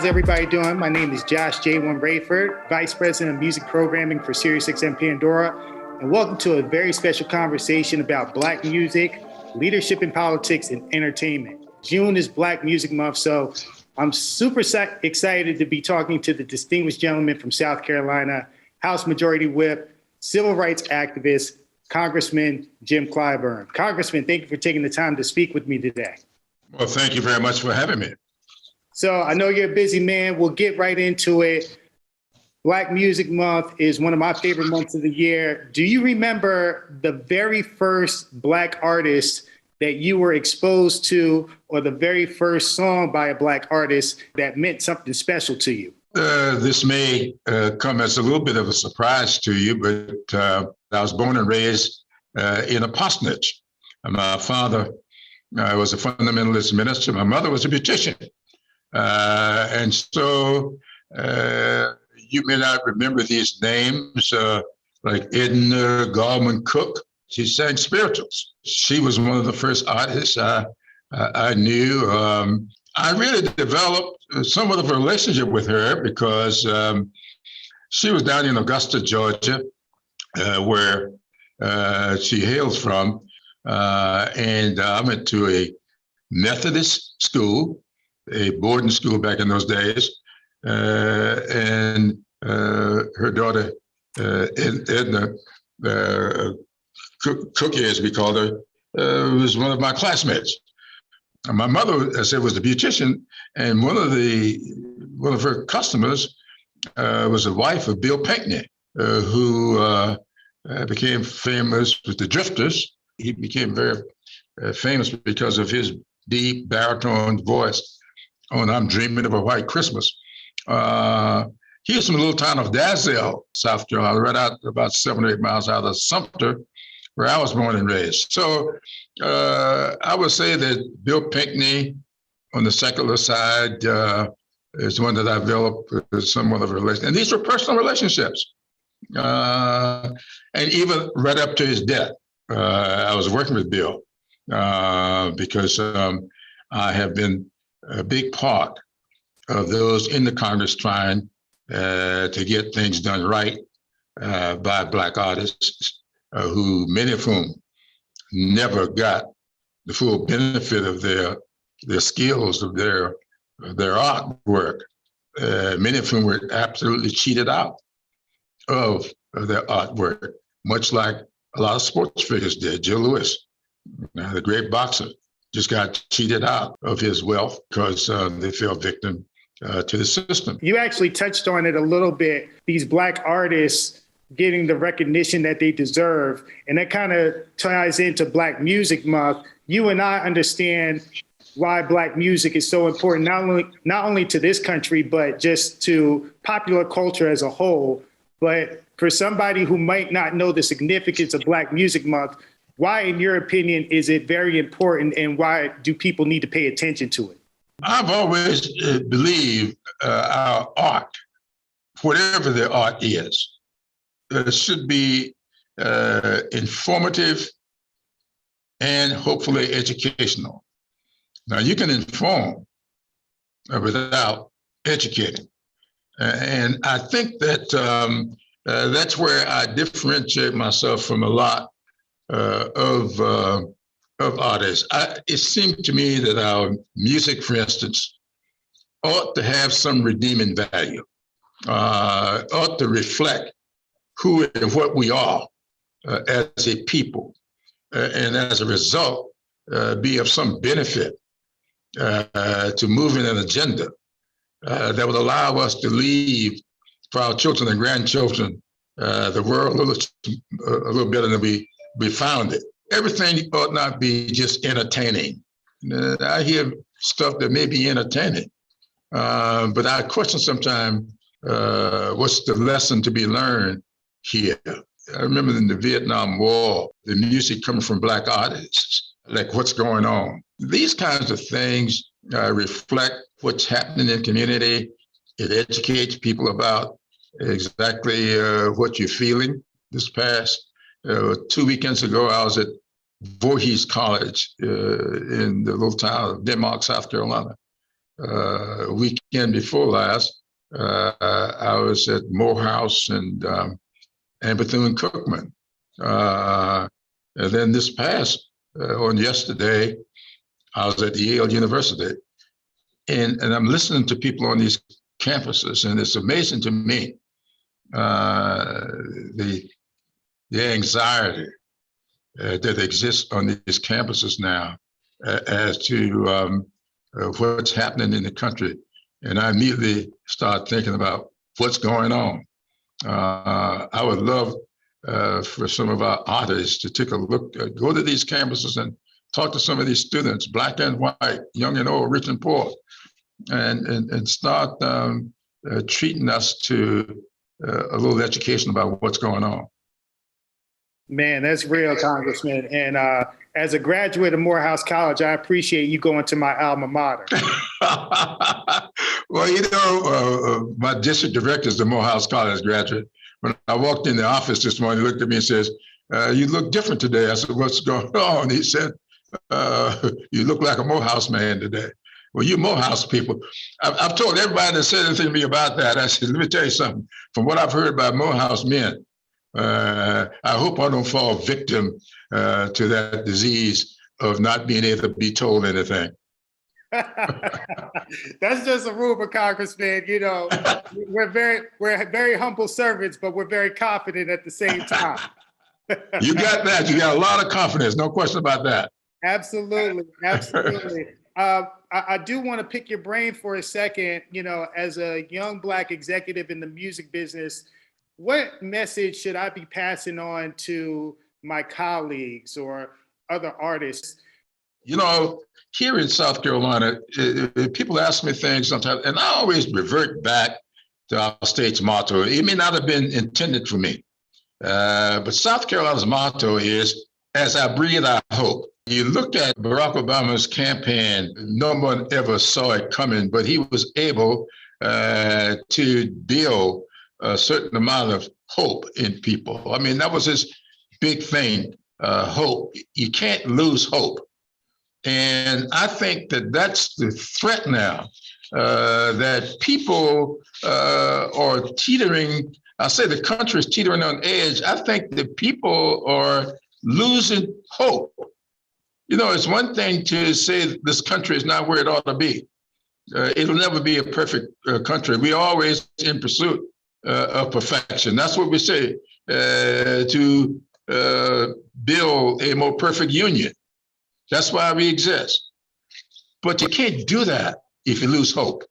everybody doing? My name is Josh J1 Raiford, Vice President of Music Programming for SiriusXM Pandora, and welcome to a very special conversation about Black music, leadership in politics, and entertainment. June is Black Music Month, so I'm super excited to be talking to the distinguished gentleman from South Carolina, House Majority Whip, civil rights activist, Congressman Jim Clyburn. Congressman, thank you for taking the time to speak with me today. Well, thank you very much for having me. So I know you're a busy man. We'll get right into it. Black Music Month is one of my favorite months of the year. Do you remember the very first Black artist that you were exposed to, or the very first song by a Black artist that meant something special to you? This may come as a little bit of a surprise to you, but I was born and raised in a parsonage. My father was a fundamentalist minister. My mother was a beautician. And so you may not remember these names, like Edna Gorman Cook. She sang spirituals. She was one of the first artists I knew. I really developed somewhat of a relationship with her because she was down in Augusta, Georgia, where she hails from. And I went to a Methodist school, a boarding school back in those days. And her daughter, Edna Cookie, as we called her, was one of my classmates. And my mother, as I said, was the beautician, and one of her customers was the wife of Bill Pinkney, who became famous with the Drifters. He became very famous because of his deep baritone voice on "I'm Dreaming of a White Christmas." He is from a little town of Dazzle, South Carolina, right out about 7 or 8 miles out of Sumter, where I was born and raised. So I would say that Bill Pinkney on the secular side is one that I developed somewhat of a relationship. And these were personal relationships. And even right up to his death, I was working with Bill because I have been a big part of those in the Congress trying to get things done right by Black artists, who many of whom never got the full benefit of their skills, of their artwork. Many of whom were absolutely cheated out of their artwork, much like a lot of sports figures did. Joe Louis, the great boxer, just got cheated out of his wealth because they fell victim to the system. You actually touched on it a little bit, these Black artists getting the recognition that they deserve. And that kind of ties into Black Music Month. You and I understand why Black music is so important, not only to this country, but just to popular culture as a whole. But for somebody who might not know the significance of Black Music Month, why, in your opinion, is it very important, and why do people need to pay attention to it? I've always believed our art, whatever the art is, should be informative and hopefully educational. Now, you can inform without educating. And I think that that's where I differentiate myself from a lot of artists. It seemed to me that our music, for instance, ought to have some redeeming value, ought to reflect who and what we are as a people, and as a result, be of some benefit to moving an agenda that would allow us to leave for our children and grandchildren the world a little better than we found it. Everything ought not be just entertaining. I hear stuff that may be entertaining, but I question sometimes what's the lesson to be learned here. I remember in the Vietnam War, the music coming from Black artists, like what's going on. These kinds of things reflect what's happening in the community. It educates people about exactly what you're feeling. This past 2 weekends ago, I was at Voorhees College in the little town of Denmark, South Carolina. weekend before last, I was at Morehouse and Bethune-Cookman. And then this past, on yesterday, I was at Yale University. And I'm listening to people on these campuses, and it's amazing to me, the anxiety that exists on these campuses now as to what's happening in the country. And I immediately start thinking about what's going on. I would love for some of our artists to take a look, go to these campuses and talk to some of these students, black and white, young and old, rich and poor, and start treating us to a little education about what's going on. Man, that's real, Congressman. And as a graduate of Morehouse College, I appreciate you going to my alma mater. Well, you know, my district director is a Morehouse College graduate. When I walked in the office this morning, he looked at me and says, "You look different today." I said, "What's going on?" He said, "You look like a Morehouse man today." Well, you Morehouse people, I've told everybody that said anything to me about that. I said, "Let me tell you something. From what I've heard about Morehouse men, I hope I don't fall victim to that disease of not being able to be told anything." That's just a rumor, Congressman. You know, we're very humble servants, but we're very confident at the same time. You got that. You got a lot of confidence. No question about that. Absolutely. Absolutely. I do want to pick your brain for a second. You know, as a young Black executive in the music business, what message should I be passing on to my colleagues or other artists? You know, here in South Carolina, people ask me things sometimes, and I always revert back to our state's motto. It may not have been intended for me, but South Carolina's motto is, "As I breathe, I hope." You look at Barack Obama's campaign, no one ever saw it coming, but he was able to build a certain amount of hope in people. I mean, that was his big thing, hope. You can't lose hope. And I think that that's the threat now, that people are teetering. I say the country is teetering on edge. I think that people are losing hope. You know, it's one thing to say this country is not where it ought to be. It'll never be a perfect country. We're always in pursuit of perfection. That's what we say, to build a more perfect union. That's why we exist. But you can't do that if you lose hope.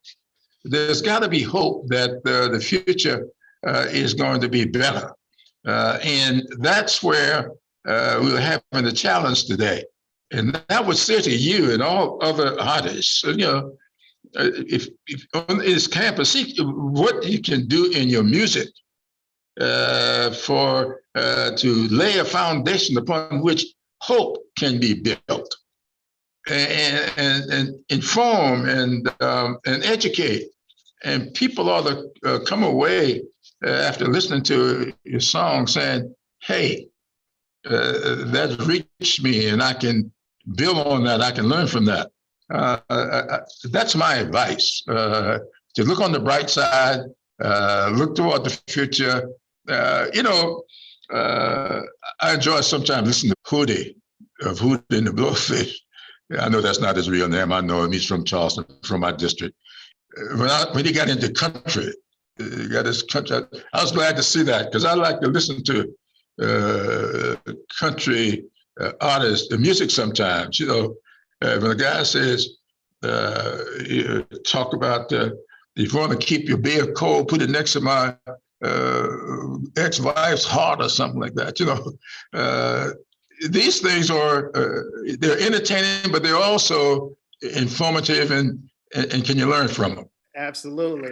There's got to be hope that the future is going to be better. And that's where we're having a challenge today. And that would say to you and all other artists, you know, if on this campus, see what you can do in your music to lay a foundation upon which hope can be built, and inform and educate, and people ought to come away after listening to your song saying, "Hey, that reached me, and I can build on that. I can learn from that." That's my advice: to look on the bright side, look toward the future. You know, I enjoy sometimes listening to Hootie of Hootie and the Blowfish. I know that's not his real name. I know him. He's from Charleston, from my district. When he got into country, he got his country. I was glad to see that, because I like to listen to country artists, the music sometimes. You know, when a guy says, talk about if you want to keep your beer cold, put it next to my ex-wife's heart or something like that. You know, these things are they're entertaining, but they're also informative, and can you learn from them? Absolutely.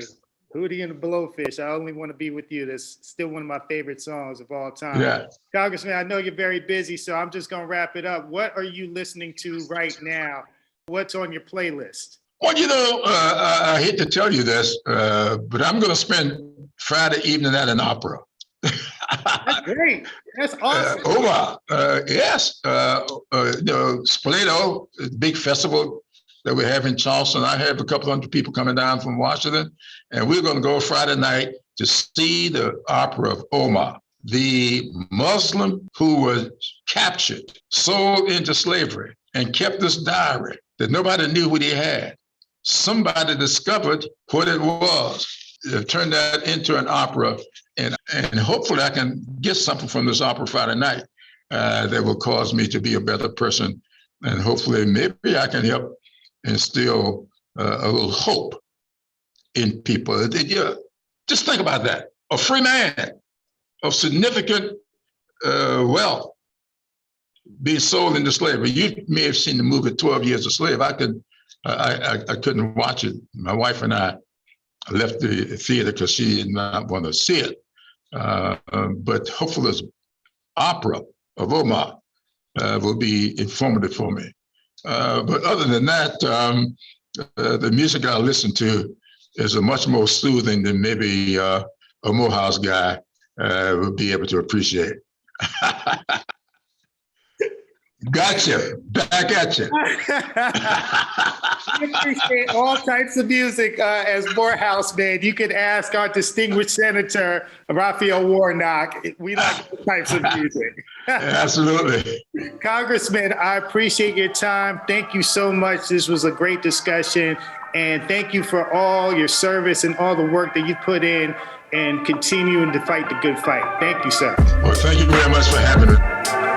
Hootie and the Blowfish, I Only Want to Be With You. That's still one of my favorite songs of all time. Yeah. Congressman, I know you're very busy, so I'm just going to wrap it up. What are you listening to right now? What's on your playlist? Well, you know, I hate to tell you this, but I'm going to spend Friday evening at an opera. That's great. That's awesome. Yes. You know, Spoleto, big festival that we have in Charleston. I have a couple hundred people coming down from Washington, and we're going to go Friday night to see the opera of Omar, the Muslim who was captured, sold into slavery, and kept this diary that nobody knew what he had. Somebody discovered what it was. It turned that into an opera, and hopefully I can get something from this opera Friday night that will cause me to be a better person, and hopefully maybe I can help instill a little hope in people. Just think about that. A free man of significant wealth being sold into slavery. You may have seen the movie 12 Years a Slave. I couldn't watch it. My wife and I left the theater because she did not want to see it. But hopefully this opera of Omar will be informative for me. But other than that, the music I listen to is much more soothing than maybe a Morehouse guy would be able to appreciate. Gotcha. Back at you. We appreciate all types of music as Morehouse, man. You could ask our distinguished Senator Raphael Warnock. We like all types of music. Absolutely. Congressman, I appreciate your time. Thank you so much. This was a great discussion. And thank you for all your service and all the work that you put in and continuing to fight the good fight. Thank you, sir. Well, thank you very much for having me.